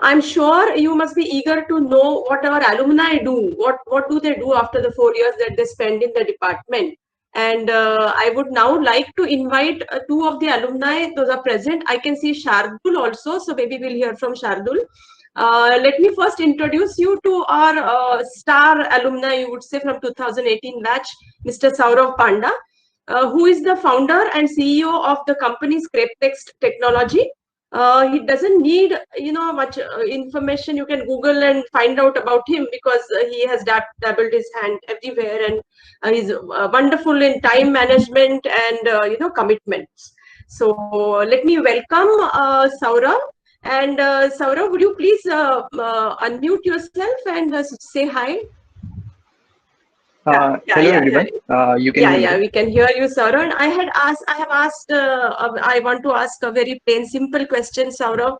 I'm sure you must be eager to know what our alumni do. What do they do after the 4 years that they spend in the department? And I would now like to invite two of the alumni. Those are present. I can see Shardul also, so maybe we'll hear from Shardul. Let me first introduce you to our star alumni, you would say, from 2018 batch, Mr. Saurav Panda, who is the founder and CEO of the company Scrapetext Technology. He doesn't need, much information. You can Google and find out about him because he has dabbled his hand everywhere, and he's wonderful in time management and commitments. So let me welcome Saurav. And Saurav, would you please unmute yourself and say hi? Hello everyone. You can hear me, Yeah, right? we can hear you, Saurav. And I want to ask a very plain, simple question, Saurav.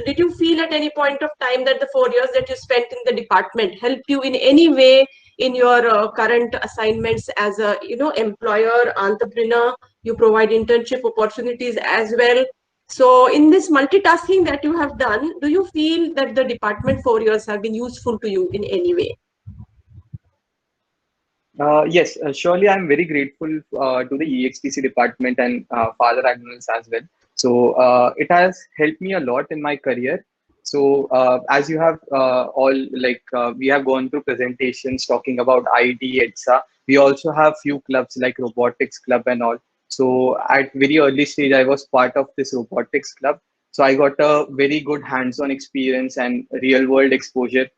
Did you feel at any point of time that the 4 years that you spent in the department helped you in any way in your current assignments as a, employer, entrepreneur? You provide internship opportunities as well. So in this multitasking that you have done, do you feel that the department 4 years have been useful to you in any way? Yes, surely I'm very grateful to the EXTC department and Father Agnes as well. So it has helped me a lot in my career. So as you have all we have gone through presentations talking about IT, etc. We also have few clubs like robotics club and all. So at very early stage, I was part of this robotics club. So I got a very good hands-on experience and real-world exposure.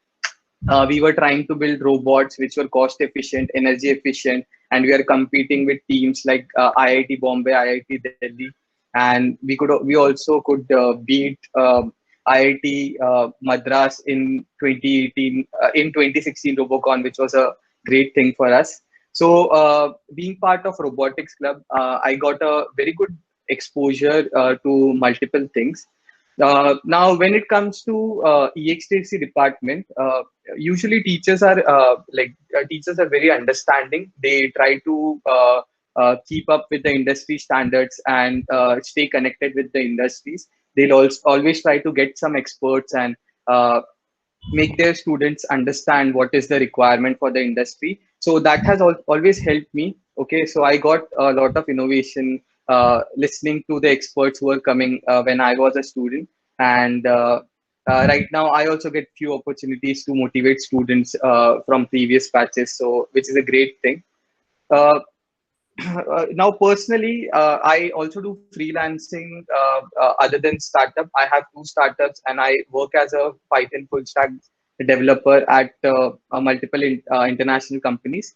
We were trying to build robots which were cost efficient, energy efficient, and we are competing with teams like IIT Bombay, IIT Delhi, and we also could beat IIT Madras in 2018 in 2016 Robocon, which was a great thing for us. So being part of robotics club, I got a very good exposure to multiple things. Now, when it comes to EXTC department, usually teachers are very understanding. They try to keep up with the industry standards and stay connected with the industries. They'll also always try to get some experts and make their students understand what is the requirement for the industry. So that has always helped me. Okay, so I got a lot of innovation listening to the experts who were coming when I was a student. And right now, I also get few opportunities to motivate students from previous batches, so which is a great thing. Uh, Now, personally, I also do freelancing other than startup. I have two startups, and I work as a Python full stack developer at multiple international companies.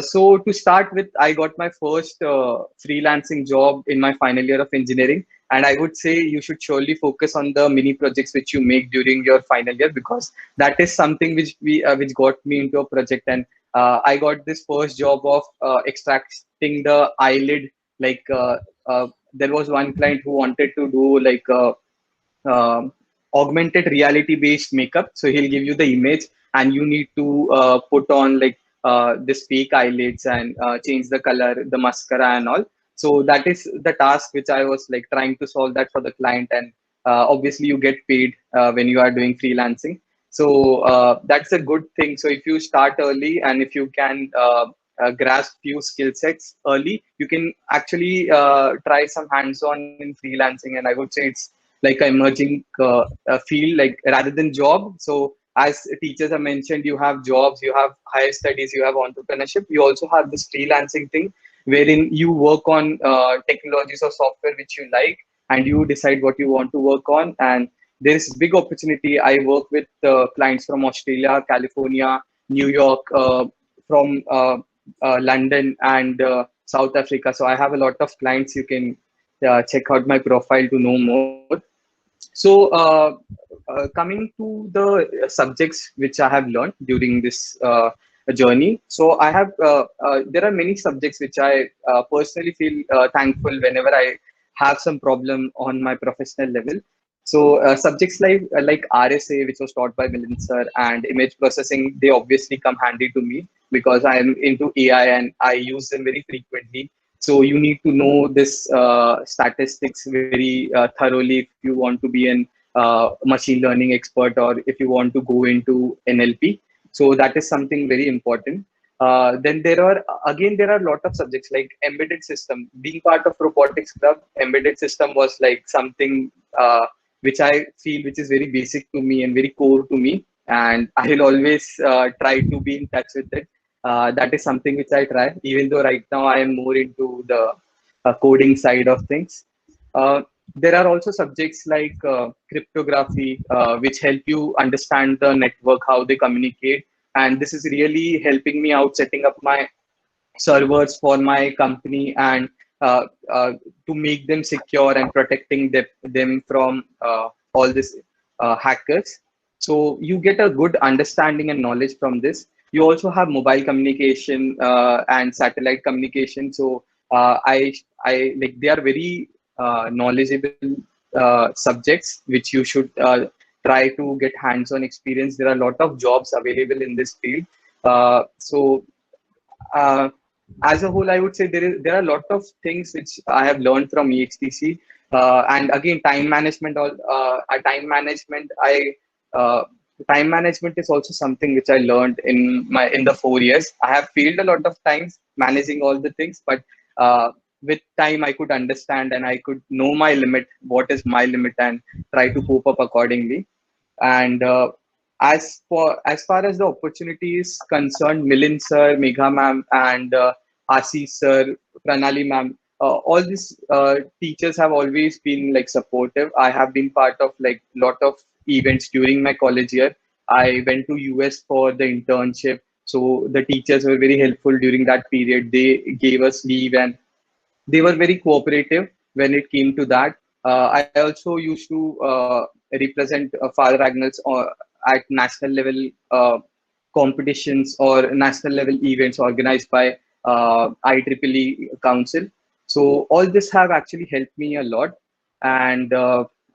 So to start with, I got my first freelancing job in my final year of engineering, and I would say you should surely focus on the mini projects which you make during your final year, because that is something which got me into a project. And I got this first job of extracting the eyelid. Like there was one client who wanted to do um augmented reality based makeup. So he'll give you the image, and you need to put on this fake eyelids and change the color, the mascara and all. So that is the task which I was like trying to solve that for the client. And obviously you get paid when you are doing freelancing. So that's a good thing. So if you start early and if you can grasp few skill sets early, you can actually try some hands-on in freelancing. And I would say it's like an emerging field, like rather than job. So as teachers have mentioned, you have jobs, you have higher studies, you have entrepreneurship. You also have this freelancing thing wherein you work on technologies or software which you like, and you decide what you want to work on. And there's big opportunity. I work with clients from Australia, California, New York, from London, and South Africa. So I have a lot of clients. You can check out my profile to know more. So coming to the subjects which I have learned during this journey. So I have there are many subjects which I personally feel thankful whenever I have some problem on my professional level. So subjects like RSA, which was taught by Milind sir, and image processing, they obviously come handy to me because I am into AI and I use them very frequently. So you need to know this statistics very thoroughly if you want to be an machine learning expert, or if you want to go into NLP. So that is something very important. Then there are a lot of subjects like embedded system. Being part of robotics club, embedded system was like something which I feel which is very basic to me and very core to me, and I will always try to be in touch with it. That is something which I try, even though right now I am more into the coding side of things. Uh, there are also subjects like cryptography, which help you understand the network, how they communicate. And this is really helping me out setting up my servers for my company, and uh, uh, to make them secure and protecting them from all these hackers. So you get a good understanding and knowledge from this. You also have mobile communication and satellite communication. So I like they are very knowledgeable subjects which you should try to get hands-on experience. There are a lot of jobs available in this field. So uh, as a whole, I would say there are a lot of things which I have learned from EXTC, and again, time management. Uh, Time management is also something which I learned in the 4 years. I have failed a lot of times managing all the things, but with time, I could understand and I could know my limit, what is my limit, and try to cope up accordingly. And as far as the opportunity is concerned, Milind sir, Megha ma'am, and Ashish sir, Pranali ma'am, all these teachers have always been like supportive. I have been part of like lot of events during my college year. I went to US for the internship, so the teachers were very helpful during that period. They gave us leave, and they were very cooperative when it came to that. I also used to represent Father Agnel's at national level competitions or national level events organized by IEEE Council. So all this have actually helped me a lot, and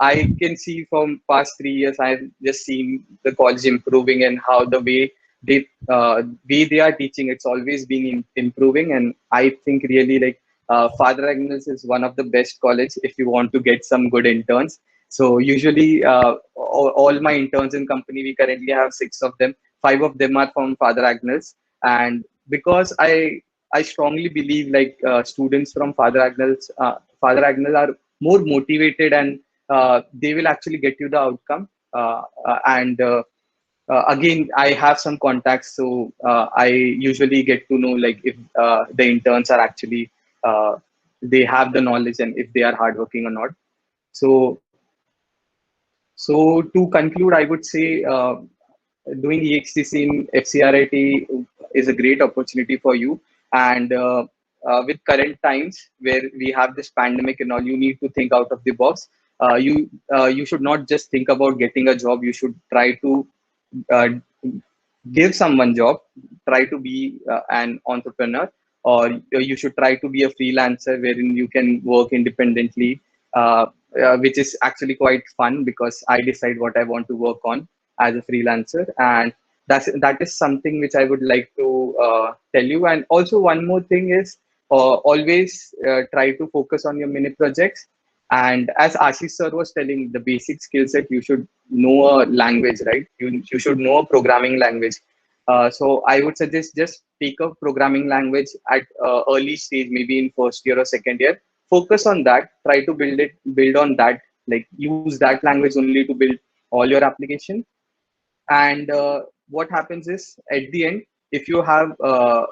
I can see from past 3 years I've just seen the college improving, and how the way they are teaching, it's always been improving. And I think really like Father Agnes is one of the best college if you want to get some good interns. So usually, all my interns in company, we currently have 6 of them. 5 of them are from Father Agnes, and because I strongly believe like students from Father Agnes are more motivated, and they will actually get you the outcome. And Again, I have some contacts, so I usually get to know like if the interns are actually they have the knowledge and if they are hardworking or not. So, so to conclude, I would say doing EXTC in FCRIT is a great opportunity for you. And with current times where we have this pandemic and all, you need to think out of the box. You should not just think about getting a job. You should try to uh, give someone job. Try to be an entrepreneur, or you should try to be a freelancer wherein you can work independently, which is actually quite fun because I decide what I want to work on as a freelancer. And that is something which I would like to tell you. And also one more thing is always try to focus on your mini projects. And as Ashish sir was telling, the basic skill set, you should know a language, right? You should know a programming language. So I would suggest just take a programming language at early stage, maybe in first year or second year. Focus on that. Try to build on that. Like use that language only to build all your application. And what happens is at the end, if you have a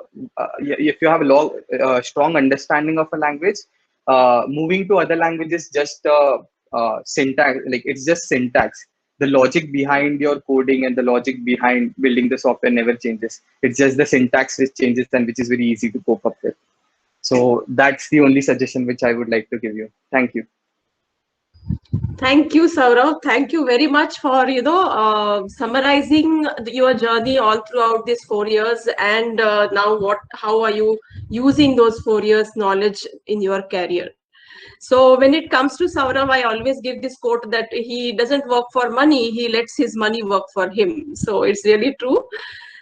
strong understanding of a language, moving to other languages just syntax, like it's just syntax. The logic behind your coding and the logic behind building the software never changes. It's just the syntax which changes, and which is very easy to cope up with. So that's the only suggestion which I would like to give you. Thank you. Thank you, Saurav. Thank you very much for summarizing your journey all throughout these 4 years, and now how are you using those 4 years knowledge in your career? So when it comes to Saurav, I always give this quote that he doesn't work for money; he lets his money work for him. So it's really true.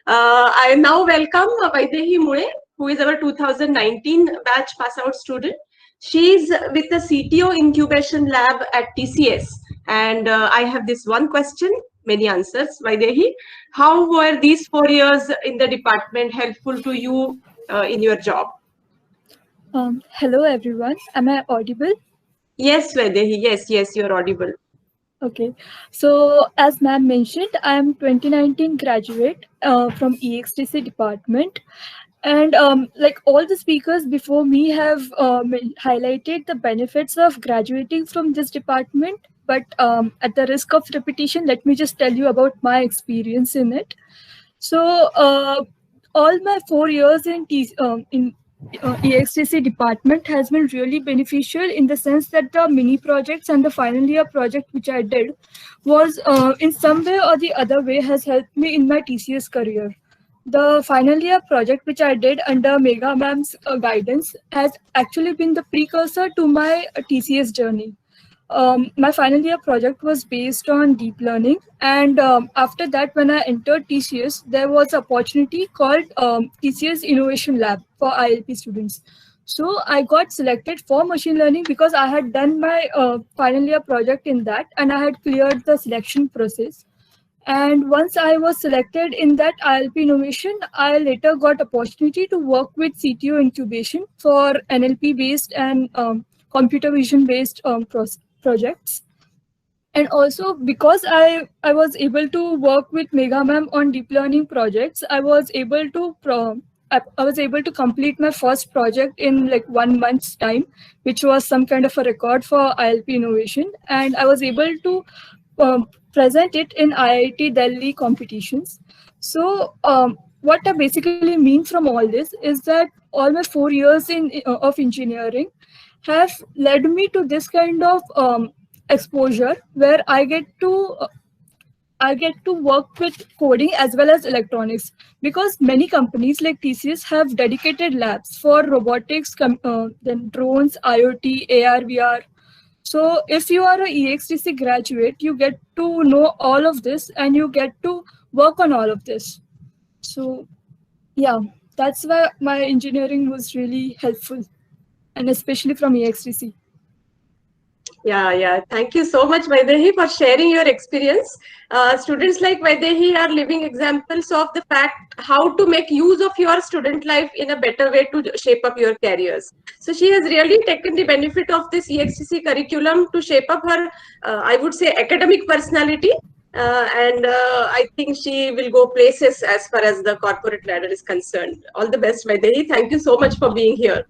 I now welcome Vaidehi Mule. who is our 2019 batch pass out student. She's with the CTO incubation lab at TCS. And I have this one question, many answers. Vaidehi, how were these 4 years in the department helpful to you in your job? Hello everyone. Am I audible? Yes, Vaidehi. Yes, you're audible. Okay. So as ma'am mentioned, I am 2019 graduate from EXTC Department. And like all the speakers before me have highlighted the benefits of graduating from this department. But at the risk of repetition, let me just tell you about my experience in it. So all my 4 years in EXTC department has been really beneficial in the sense that the mini projects and the final year project which I did was in some way or the other way has helped me in my TCS career. The final year project which I did under Megha ma'am's guidance has actually been the precursor to my TCS journey. My final year project was based on deep learning, and after that, when I entered TCS, there was an opportunity called TCS Innovation Lab for ILP students. So I got selected for machine learning because I had done my final year project in that, and I had cleared the selection process. And once I was selected in that ILP innovation, I later got opportunity to work with CTO incubation for NLP based and computer vision based projects. And also because I was able to work with Megha ma'am on deep learning projects, I was able to complete my first project in like 1 month's time, which was some kind of a record for ILP innovation. And I was able to present it in IIT Delhi competitions. So what I basically mean from all this is that all my 4 years of engineering have led me to this kind of exposure where I get to work with coding as well as electronics, because many companies like TCS have dedicated labs for robotics, then drones, IoT, AR, VR. So if you are a EXTC graduate, you get to know all of this and you get to work on all of this. So yeah, that's why my engineering was really helpful, and especially from EXTC. Yeah. Thank you so much, Vaidehi, for sharing your experience. Students like Vaidehi are living examples of the fact how to make use of your student life in a better way to shape up your careers. So she has really taken the benefit of this EXTC curriculum to shape up her, I would say, academic personality. And I think she will go places as far as the corporate ladder is concerned. All the best, Vaidehi. Thank you so much for being here.